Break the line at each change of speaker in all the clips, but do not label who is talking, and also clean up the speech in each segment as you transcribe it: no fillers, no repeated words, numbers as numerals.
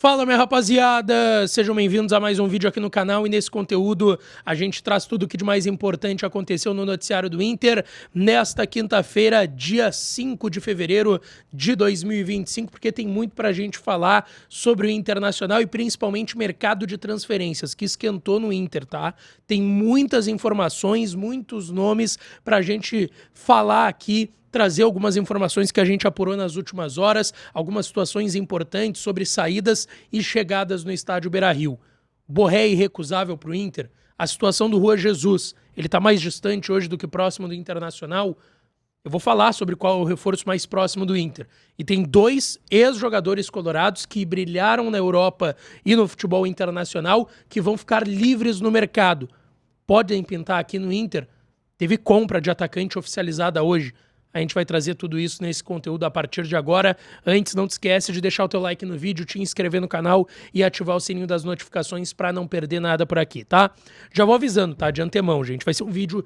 Fala, minha rapaziada! Sejam bem-vindos a mais um vídeo aqui no canal e nesse conteúdo a gente traz tudo o que de mais importante aconteceu no noticiário do Inter nesta quinta-feira, dia 5 de fevereiro de 2025, porque tem muito pra gente falar sobre o Internacional e principalmente o mercado de transferências, que esquentou no Inter, tá? Tem muitas informações, muitos nomes pra gente falar aqui, trazer algumas informações que a gente apurou nas últimas horas, algumas situações importantes sobre saídas e chegadas no estádio Beira-Rio. Borré é irrecusável para o Inter. A situação do Rua Jesus, ele está mais distante hoje do que próximo do Internacional. Eu vou falar sobre qual é o reforço mais próximo do Inter. E tem dois ex-jogadores colorados que brilharam na Europa e no futebol internacional que vão ficar livres no mercado. Podem pintar aqui no Inter. Teve compra de atacante oficializada hoje. A gente vai trazer tudo isso nesse conteúdo a partir de agora. Antes, não te esquece de deixar o teu like no vídeo, te inscrever no canal e ativar o sininho das notificações para não perder nada por aqui, tá? Já vou avisando, tá? De antemão, gente. Vai ser um vídeo,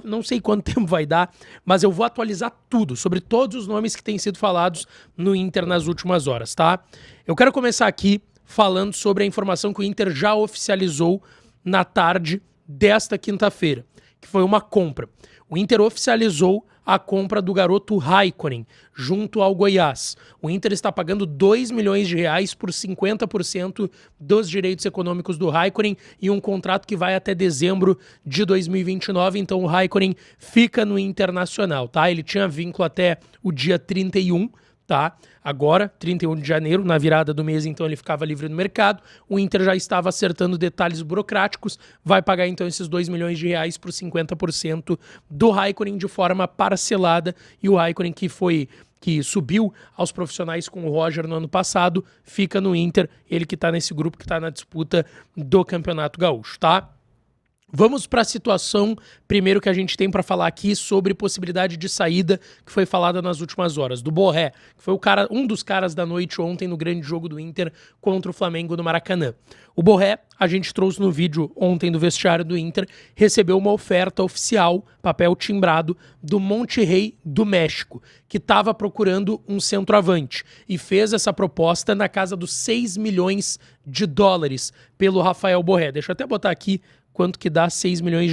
não sei quanto tempo vai dar, mas eu vou atualizar tudo sobre todos os nomes que têm sido falados no Inter nas últimas horas, tá? Eu quero começar aqui falando sobre a informação que o Inter já oficializou na tarde desta quinta-feira, que foi uma compra. O Inter oficializou a compra do garoto Raikkonen, junto ao Goiás. O Inter está pagando R$2 milhões por 50% dos direitos econômicos do Raikkonen e um contrato que vai até dezembro de 2029, então o Raikkonen fica no Internacional, tá? Ele tinha vínculo até o dia 31, tá? Agora, 31 de janeiro, na virada do mês, então ele ficava livre no mercado. O Inter já estava acertando detalhes burocráticos, vai pagar então esses R$2 milhões por 50% do Raikkonen de forma parcelada. E o Raikkonen que subiu aos profissionais com o Roger no ano passado, fica no Inter, ele que está nesse grupo que está na disputa do Campeonato Gaúcho, tá? Vamos para a situação, primeiro, que a gente tem para falar aqui sobre possibilidade de saída que foi falada nas últimas horas, do Borré, que foi um dos caras da noite ontem no grande jogo do Inter contra o Flamengo no Maracanã. O Borré, a gente trouxe no vídeo ontem do vestiário do Inter, recebeu uma oferta oficial, papel timbrado, do Monterrey do México, que estava procurando um centroavante e fez essa proposta na casa dos $6 milhões pelo Rafael Borré. Deixa eu até botar aqui quanto que dá $6 milhões,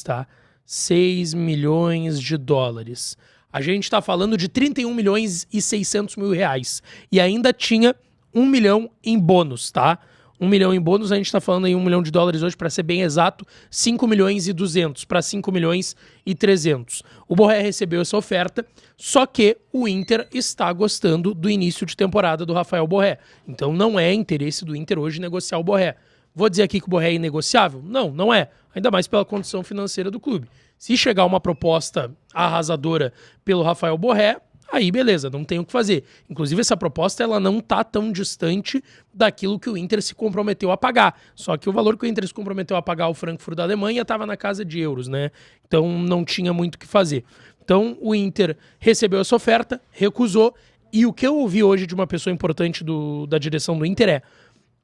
tá? $6 milhões. A gente tá falando de 31 milhões e 600 mil reais. E ainda tinha 1 milhão em bônus, tá? 1 milhão em bônus, a gente tá falando em $1 milhão hoje, para ser bem exato, 5 milhões e 200 para 5 milhões e 300. O Borré recebeu essa oferta, só que o Inter está gostando do início de temporada do Rafael Borré. Então não é interesse do Inter hoje negociar o Borré. Vou dizer aqui que o Borré é inegociável? Não, não é. Ainda mais pela condição financeira do clube. Se chegar uma proposta arrasadora pelo Rafael Borré, aí beleza, não tem o que fazer. Inclusive essa proposta ela não tá tão distante daquilo que o Inter se comprometeu a pagar. Só que o valor que o Inter se comprometeu a pagar ao Frankfurt da Alemanha estava na casa de euros, né? Então não tinha muito o que fazer. Então o Inter recebeu essa oferta, recusou, e o que eu ouvi hoje de uma pessoa importante da direção do Inter é: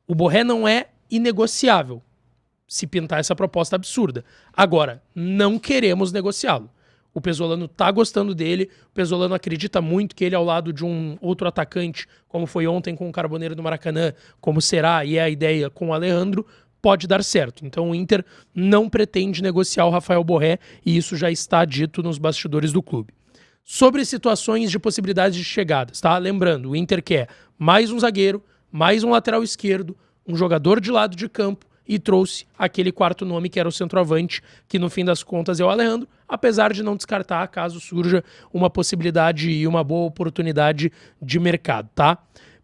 o Borré não é inegociável se pintar essa proposta absurda. Agora, não queremos negociá-lo. O Pesolano tá gostando dele, o Pesolano acredita muito que ele, ao lado de um outro atacante, como foi ontem com o Carboneiro do Maracanã, como será e é a ideia com o Alejandro, pode dar certo. Então o Inter não pretende negociar o Rafael Borré e isso já está dito nos bastidores do clube. Sobre situações de possibilidades de chegadas, tá? Lembrando, o Inter quer mais um zagueiro, mais um lateral esquerdo, um jogador de lado de campo e trouxe aquele quarto nome que era o centroavante, que no fim das contas é o Alejandro, apesar de não descartar caso surja uma possibilidade e uma boa oportunidade de mercado, tá?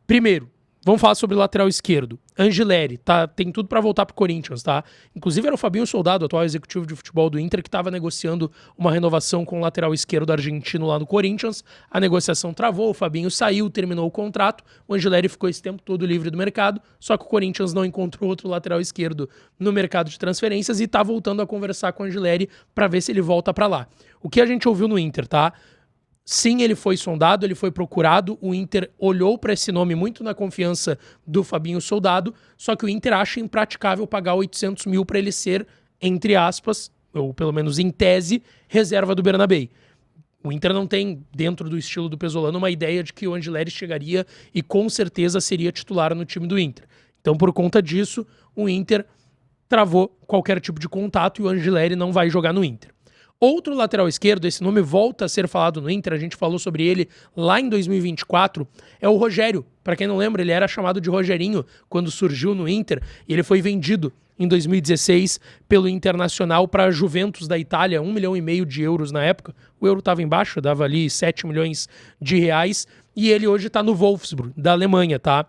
Primeiro, vamos falar sobre o lateral esquerdo. Angileri, tá, tem tudo para voltar pro Corinthians, tá? Inclusive era o Fabinho Soldado, atual executivo de futebol do Inter, que estava negociando uma renovação com o lateral esquerdo argentino lá no Corinthians. A negociação travou, o Fabinho saiu, terminou o contrato, o Angileri ficou esse tempo todo livre do mercado, só que o Corinthians não encontrou outro lateral esquerdo no mercado de transferências e tá voltando a conversar com o Angileri para ver se ele volta para lá. O que a gente ouviu no Inter, tá? Sim, ele foi sondado, ele foi procurado, o Inter olhou para esse nome muito na confiança do Fabinho Soldado, só que o Inter acha impraticável pagar 800 mil para ele ser, entre aspas, ou pelo menos em tese, reserva do Bernabéu. O Inter não tem, dentro do estilo do Pesolano, uma ideia de que o Angileri chegaria e com certeza seria titular no time do Inter. Então, por conta disso, o Inter travou qualquer tipo de contato e o Angileri não vai jogar no Inter. Outro lateral esquerdo, esse nome volta a ser falado no Inter, a gente falou sobre ele lá em 2024, é o Rogério. Para quem não lembra, ele era chamado de Rogerinho quando surgiu no Inter e ele foi vendido em 2016 pelo Internacional para a Juventus da Itália, 1,5 milhão de euros na época. O euro estava embaixo, dava ali 7 milhões de reais e ele hoje está no Wolfsburg, da Alemanha, tá?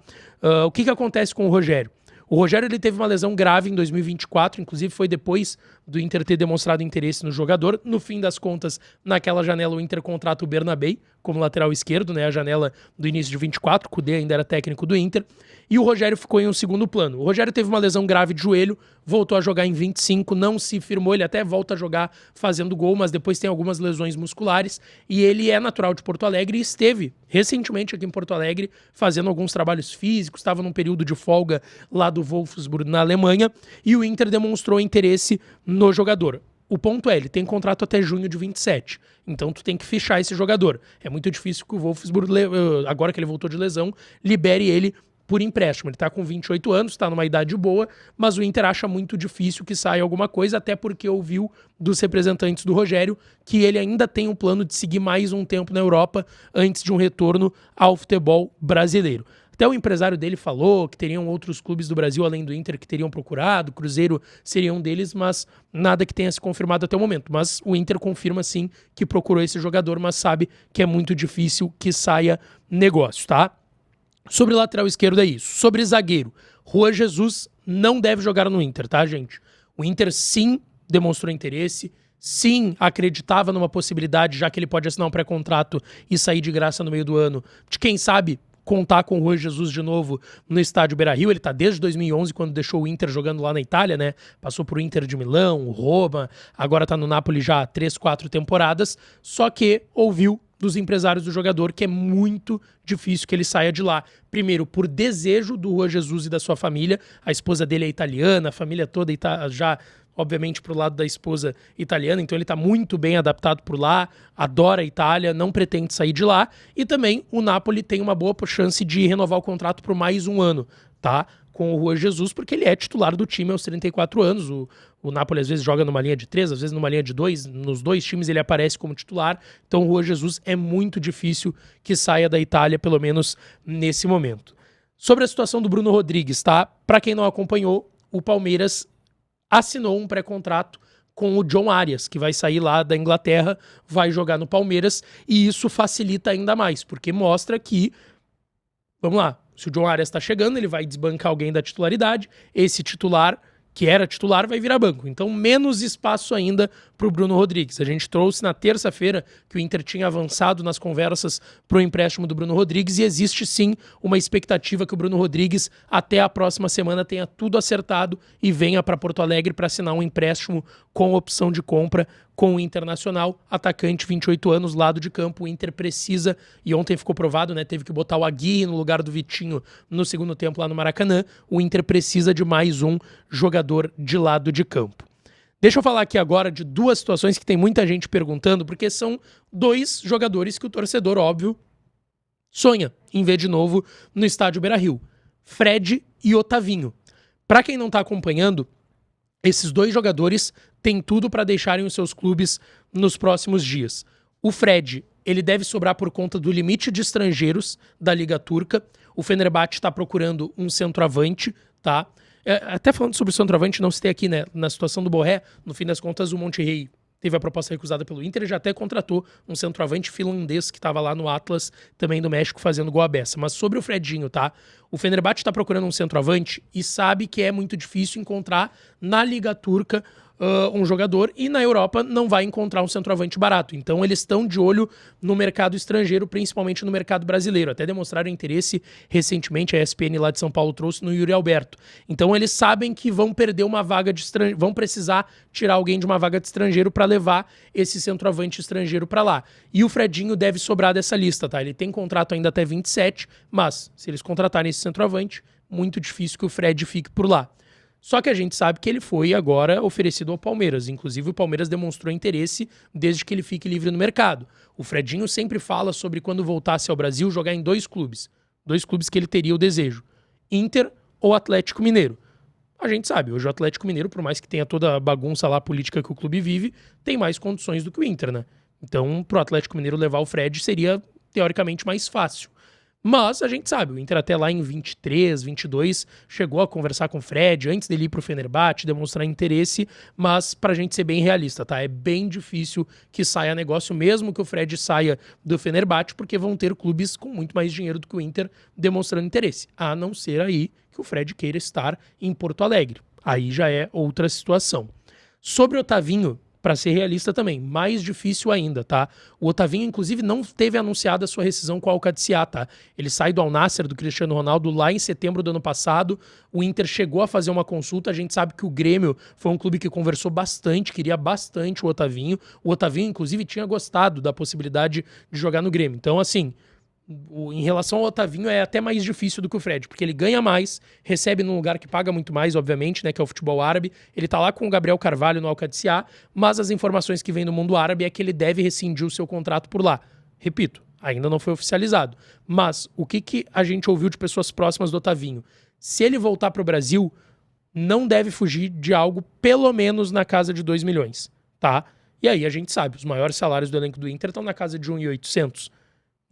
O que acontece com o Rogério? O Rogério ele teve uma lesão grave em 2024, inclusive foi depois do Inter ter demonstrado interesse no jogador. No fim das contas, naquela janela, o Inter contrata o Bernabei como lateral esquerdo, né? A janela do início de 24, o Kudê ainda era técnico do Inter. E o Rogério ficou em um segundo plano. O Rogério teve uma lesão grave de joelho, voltou a jogar em 25, não se firmou, ele até volta a jogar fazendo gol, mas depois tem algumas lesões musculares. E ele é natural de Porto Alegre e esteve recentemente aqui em Porto Alegre fazendo alguns trabalhos físicos, estava num período de folga lá do Wolfsburg na Alemanha, e o Inter demonstrou interesse no jogador. O ponto é, ele tem contrato até junho de 27, então tu tem que fichar esse jogador. É muito difícil que o Wolfsburg, agora que ele voltou de lesão, libere ele por empréstimo. Ele tá com 28 anos, tá numa idade boa, mas o Inter acha muito difícil que saia alguma coisa, até porque ouviu dos representantes do Rogério que ele ainda tem um plano de seguir mais um tempo na Europa antes de um retorno ao futebol brasileiro. Até o empresário dele falou que teriam outros clubes do Brasil, além do Inter, que teriam procurado, Cruzeiro seria um deles, mas nada que tenha se confirmado até o momento. Mas o Inter confirma, sim, que procurou esse jogador, mas sabe que é muito difícil que saia negócio, tá? Sobre lateral esquerdo é isso. Sobre zagueiro, Juan Jesus não deve jogar no Inter, tá, gente? O Inter, sim, demonstrou interesse, sim, acreditava numa possibilidade, já que ele pode assinar um pré-contrato e sair de graça no meio do ano, de quem sabe contar com o Juan Jesus de novo no estádio Beira-Rio. Ele tá desde 2011, quando deixou o Inter jogando lá na Itália, né? Passou por Inter de Milão, Roma, agora tá no Napoli já há 3, 4 temporadas, só que ouviu dos empresários do jogador que é muito difícil que ele saia de lá. Primeiro, por desejo do Juan Jesus e da sua família, a esposa dele é italiana, a família toda já obviamente pro lado da esposa italiana, então ele tá muito bem adaptado por lá, adora a Itália, não pretende sair de lá, e também o Napoli tem uma boa chance de renovar o contrato por mais um ano, tá? Com o Juan Jesus, porque ele é titular do time aos 34 anos, o Napoli às vezes joga numa linha de 3, às vezes numa linha de 2, nos dois times ele aparece como titular, então o Juan Jesus é muito difícil que saia da Itália, pelo menos nesse momento. Sobre a situação do Bruno Rodrigues, tá? Para quem não acompanhou, o Palmeiras assinou um pré-contrato com o John Arias, que vai sair lá da Inglaterra, vai jogar no Palmeiras, e isso facilita ainda mais, porque mostra que, vamos lá, se o John Arias está chegando, ele vai desbancar alguém da titularidade, esse titular, que era titular, vai virar banco. Então, menos espaço ainda para o Bruno Rodrigues. A gente trouxe na terça-feira que o Inter tinha avançado nas conversas para o empréstimo do Bruno Rodrigues e existe sim uma expectativa que o Bruno Rodrigues até a próxima semana tenha tudo acertado e venha para Porto Alegre para assinar um empréstimo com opção de compra com o Internacional. Atacante, 28 anos, lado de campo, o Inter precisa, e ontem ficou provado, né, teve que botar o Aguirre no lugar do Vitinho no segundo tempo lá no Maracanã, o Inter precisa de mais um jogador de lado de campo. Deixa eu falar aqui agora de duas situações que tem muita gente perguntando, porque são dois jogadores que o torcedor, óbvio, sonha em ver de novo no estádio Beira-Rio. Fred e Otavinho. Para quem não tá acompanhando, esses dois jogadores têm tudo para deixarem os seus clubes nos próximos dias. O Fred, ele deve sobrar por conta do limite de estrangeiros da Liga Turca. O Fenerbahçe está procurando um centroavante, tá? Até falando sobre o centroavante, não citei aqui, né? Na situação do Borré, no fim das contas, o Monterrey teve a proposta recusada pelo Inter e já até contratou um centroavante finlandês que estava lá no Atlas, também do México, fazendo gol à beça. Mas sobre o Fredinho, tá? O Fenerbahçe está procurando um centroavante e sabe que é muito difícil encontrar na Liga Turca um jogador, e na Europa não vai encontrar um centroavante barato. Então eles estão de olho no mercado estrangeiro, principalmente no mercado brasileiro. Até demonstraram interesse recentemente, a ESPN lá de São Paulo trouxe no Yuri Alberto. Então eles sabem que vão perder uma vaga de estrangeiro, vão precisar tirar alguém de uma vaga de estrangeiro para levar esse centroavante estrangeiro para lá. E o Fredinho deve sobrar dessa lista, tá? Ele tem contrato ainda até 27, mas se eles contratarem esse centroavante, muito difícil que o Fred fique por lá. Só que a gente sabe que ele foi agora oferecido ao Palmeiras. Inclusive, o Palmeiras demonstrou interesse desde que ele fique livre no mercado. O Fredinho sempre fala sobre quando voltasse ao Brasil jogar em 2 clubes. 2 clubes que ele teria o desejo. Inter ou Atlético Mineiro. A gente sabe, hoje o Atlético Mineiro, por mais que tenha toda a bagunça lá política que o clube vive, tem mais condições do que o Inter, né? Então, pro Atlético Mineiro levar o Fred seria, teoricamente, mais fácil. Mas a gente sabe, o Inter até lá em 23, 22, chegou a conversar com o Fred antes dele ir pro Fenerbahçe, demonstrar interesse, mas pra gente ser bem realista, tá? É bem difícil que saia negócio, mesmo que o Fred saia do Fenerbahçe, porque vão ter clubes com muito mais dinheiro do que o Inter demonstrando interesse, a não ser aí que o Fred queira estar em Porto Alegre. Aí já é outra situação. Sobre o Otavinho, para ser realista também, mais difícil ainda, tá? O Otavinho, inclusive, não teve anunciada a sua rescisão com o Al-Qadsiya, tá? Ele sai do Al-Nassr, do Cristiano Ronaldo, lá em setembro do ano passado. O Inter chegou a fazer uma consulta. A gente sabe que o Grêmio foi um clube que conversou bastante, queria bastante o Otavinho. O Otavinho, inclusive, tinha gostado da possibilidade de jogar no Grêmio. Então, assim, em relação ao Otavinho é até mais difícil do que o Fred, porque ele ganha mais, recebe num lugar que paga muito mais, obviamente, né, que é o futebol árabe. Ele tá lá com o Gabriel Carvalho no Al-Qadsiya, mas as informações que vêm do mundo árabe é que ele deve rescindir o seu contrato por lá. Repito, ainda não foi oficializado. Mas o que a gente ouviu de pessoas próximas do Otavinho? Se ele voltar pro Brasil, não deve fugir de algo pelo menos na casa de 2 milhões, tá? E aí a gente sabe, os maiores salários do elenco do Inter estão na casa de 1.800.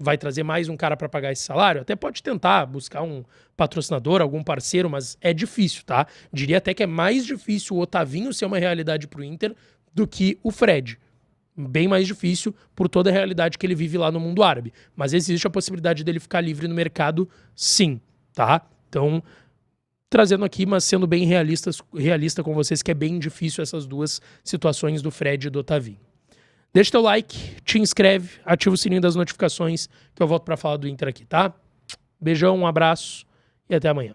Vai trazer mais um cara para pagar esse salário? Até pode tentar buscar um patrocinador, algum parceiro, mas é difícil, tá? Diria até que é mais difícil o Otavinho ser uma realidade pro Inter do que o Fred. Bem mais difícil por toda a realidade que ele vive lá no mundo árabe. Mas existe a possibilidade dele ficar livre no mercado, sim, tá? Então, trazendo aqui, mas sendo bem realista com vocês, que é bem difícil essas duas situações do Fred e do Otavinho. Deixa teu like, te inscreve, ativa o sininho das notificações que eu volto para falar do Inter aqui, tá? Beijão, um abraço e até amanhã.